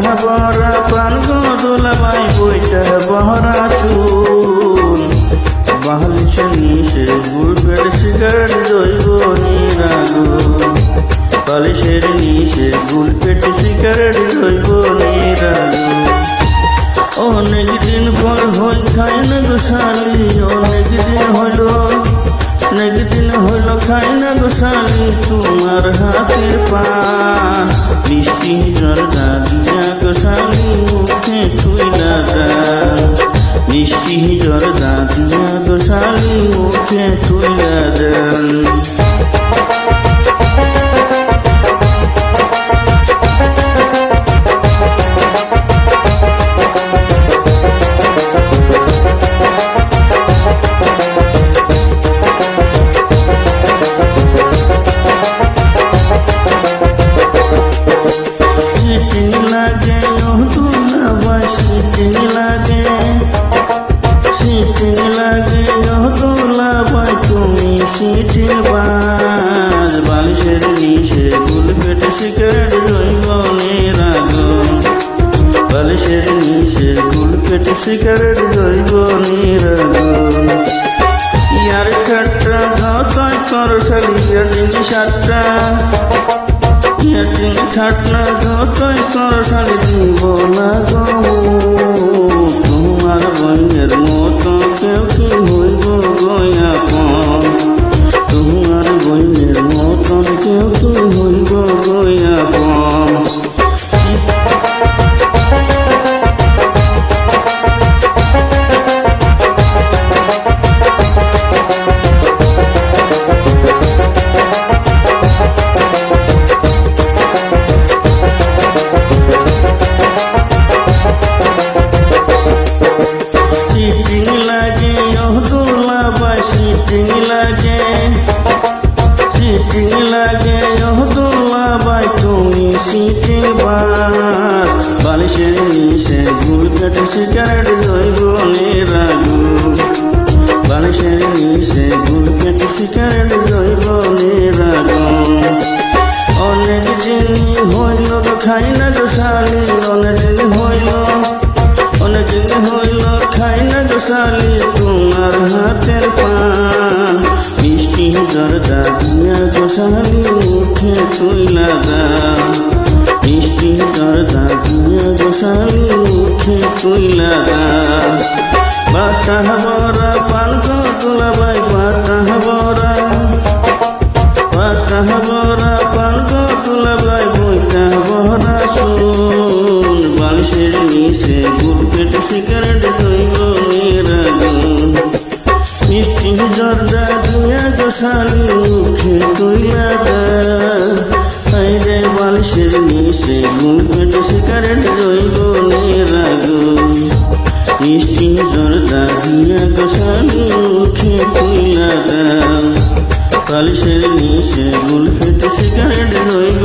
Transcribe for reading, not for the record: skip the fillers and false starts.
ভরা পান গো দুলাভাই বইটা ভরা চুল বালিশে নিশে গুলপেট সিগারেট জৈব নিরাগুল বালিশের নিশে গুলপেট সিগারেট জৈব নিরাগুল অনেক দিন পর হই খাই না গোসালি অনেক দিন হইল খাই না গোসালি তোমার হাতের পান মিষ্টি জর্দা দিয়া গোসালি মুখে থুইলা দাও মিষ্টি জর্দা দিয়া গোসালি মুখে থুইলা দাও বালিশের নিশে গুলপেট সিগারেট জৈব নিরাগুল বালিশের নিশে গুলপেট সিগারেট জৈব নিরাগুল ইয়ার ঠাট্টা ঘাতায় করশালি ইয়ার সাতটা ইয়ার ঠাট্টা ঘাতায় করশালি দিব না গো তোমার বইয়ের মতো কেউ কি হইব গয়া পন তোমার বইয়ের মতন কেউ কি হইব গয়া পন সিটিং লাগে দুলাভাই তুমি সিটি বালিশের নিশে গুলপেট সিগারেট জৈব নিরাগুল বালিশের নিশে গুলপেট সিগারেট জৈব নিরাগুল অনেক দিন হইল খাই না গোসালি অনেক দিন হইল খাই না গোসালি তোমার হাতের পান মিষ্টি জর্দা দিয়া গোসালি মুখে তুইলা দাও মিষ্টি জর্দা দিয়া গোসালি মুখে তুইলা দাও বাটা ভরা পান গো দুলাভাই বাটা ভরা পান গো দুলাভাই বইটা ভরা শুন বালিশের নিশে গুলপেট সিগারেট জৈব নিরাগুল মিষ্টি জর্দা দিয়া গোসালি মুখে তুইলা দাও রে বালিশের নিশে গুলপেট সিগারেট জৈব নিরাগুল মিষ্টি জর্দা দিয়া গোসালি মুখে তুইলা দাও বালিশের নিশে গুলপেট সিগারেট জৈব